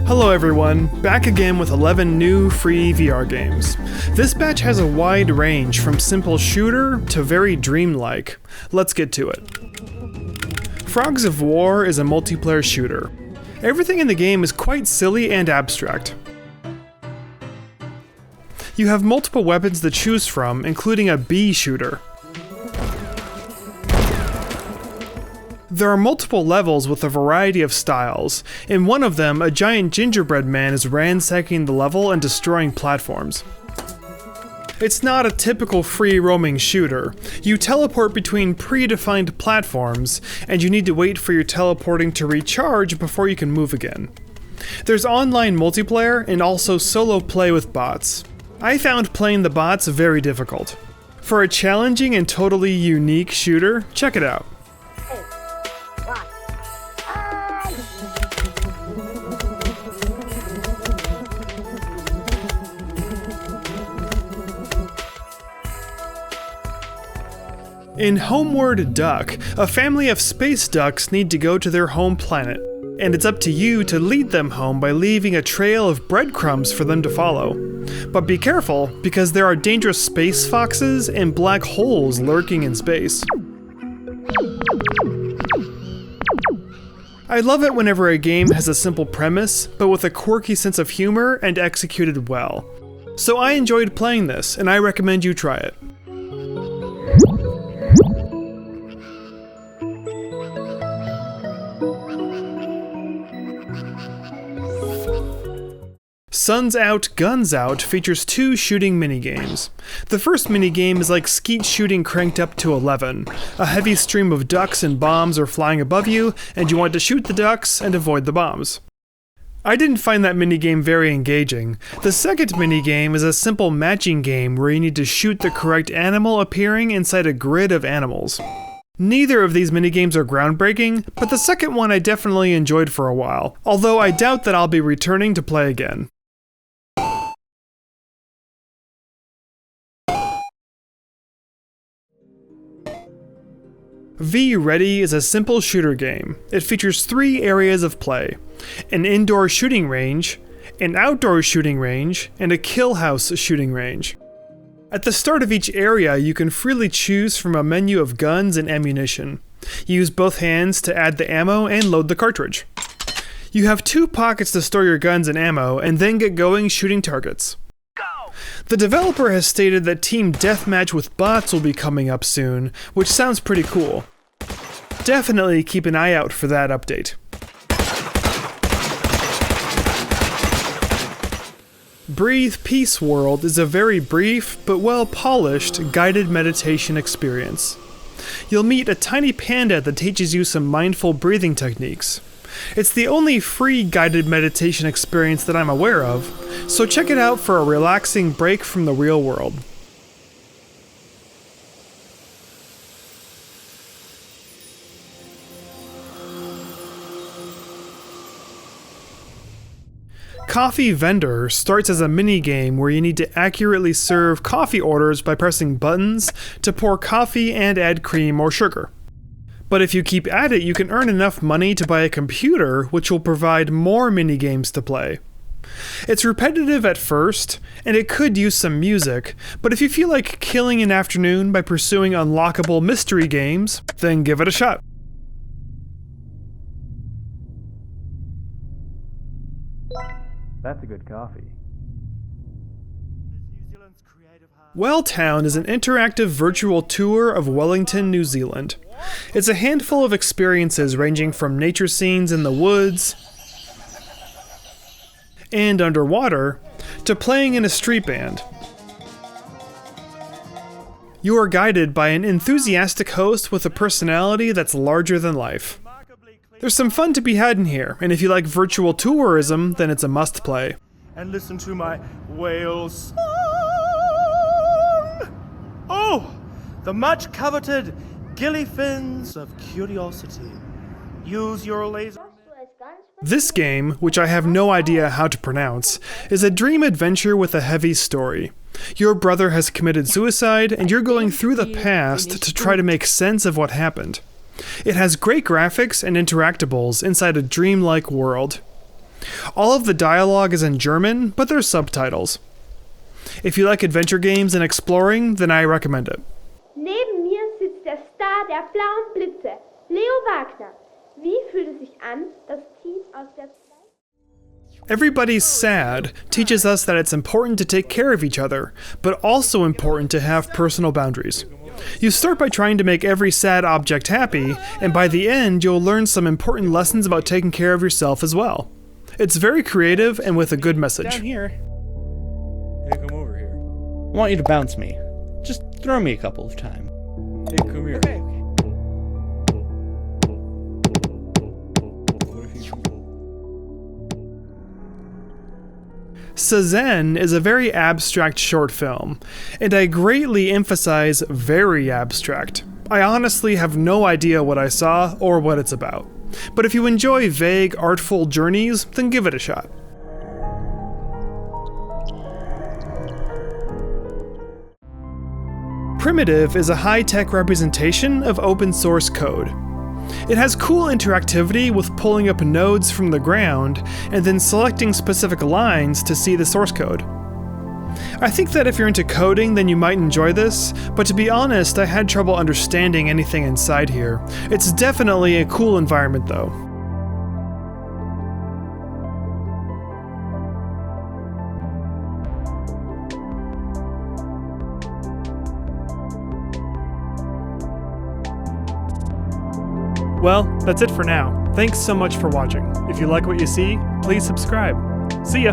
Hello everyone, back again with 11 new free VR games. This batch has a wide range from simple shooter to very dreamlike. Let's get to it. Frogs of War is a multiplayer shooter. Everything in the game is quite silly and abstract. You have multiple weapons to choose from, including a bee shooter. There are multiple levels with a variety of styles. In one of them, a giant gingerbread man is ransacking the level and destroying platforms. It's not a typical free-roaming shooter. You teleport between predefined platforms, and you need to wait for your teleporting to recharge before you can move again. There's online multiplayer and also solo play with bots. I found playing the bots very difficult. For a challenging and totally unique shooter, check it out. In Homeward Duck, a family of space ducks need to go to their home planet, and it's up to you to lead them home by leaving a trail of breadcrumbs for them to follow. But be careful, because there are dangerous space foxes and black holes lurking in space. I love it whenever a game has a simple premise, but with a quirky sense of humor and executed well. So I enjoyed playing this, and I recommend you try it. Sun's Out, Guns Out features 2 shooting minigames. The first minigame is like skeet shooting cranked up to 11. A heavy stream of ducks and bombs are flying above you, and you want to shoot the ducks and avoid the bombs. I didn't find that minigame very engaging. The second minigame is a simple matching game where you need to shoot the correct animal appearing inside a grid of animals. Neither of these minigames are groundbreaking, but the second one I definitely enjoyed for a while, although I doubt that I'll be returning to play again. VReady is a simple shooter game. It features 3 areas of play: an indoor shooting range, an outdoor shooting range, and a kill house shooting range. At the start of each area, you can freely choose from a menu of guns and ammunition. Use both hands to add the ammo and load the cartridge. You have 2 pockets to store your guns and ammo, and then get going shooting targets. The developer has stated that Team Deathmatch with bots will be coming up soon, which sounds pretty cool. Definitely keep an eye out for that update. BreathPeace World is a very brief but well-polished guided meditation experience. You'll meet a tiny panda that teaches you some mindful breathing techniques. It's the only free guided meditation experience that I'm aware of, so check it out for a relaxing break from the real world. Coffee Vendor starts as a mini-game where you need to accurately serve coffee orders by pressing buttons to pour coffee and add cream or sugar. But if you keep at it, you can earn enough money to buy a computer, which will provide more mini-games to play. It's repetitive at first, and it could use some music, but if you feel like killing an afternoon by pursuing unlockable mystery games, then give it a shot. That's a good coffee. WellTown is an interactive virtual tour of Wellington, New Zealand. It's a handful of experiences ranging from nature scenes in the woods and underwater to playing in a street band. You are guided by an enthusiastic host with a personality that's larger than life. There's some fun to be had in here, and if you like virtual tourism, then it's a must-play. And listen to my whale song. Oh, the much-coveted gilly fins of curiosity. Use your laser. This game, which I have no idea how to pronounce, is a dream adventure with a heavy story. Your brother has committed suicide, and you're going through the past to try to make sense of what happened. It has great graphics and interactables inside a dreamlike world. All of the dialogue is in German, but there's subtitles. If you like adventure games and exploring, then I recommend it. Neben mir sitzt der Star der blauen Blitze, Leo Wagner. Wie fühlt es sich an, das Team aus der Everybody's Sad teaches us that it's important to take care of each other, but also important to have personal boundaries. You start by trying to make every sad object happy, and by the end you'll learn some important lessons about taking care of yourself as well. It's very creative and with a good message. Down here. Hey, come over here. I want you to bounce me. Just throw me a couple of times. Hey, come here. Okay. SZEN is a very abstract short film, and I greatly emphasize very abstract. I honestly have no idea what I saw or what it's about. But if you enjoy vague, artful journeys, then give it a shot. Primitive is a high-tech representation of open source code. It has cool interactivity with pulling up nodes from the ground and then selecting specific lines to see the source code. I think that if you're into coding, then you might enjoy this, but to be honest, I had trouble understanding anything inside here. It's definitely a cool environment though. Well, that's it for now. Thanks so much for watching. If you like what you see, please subscribe. See ya!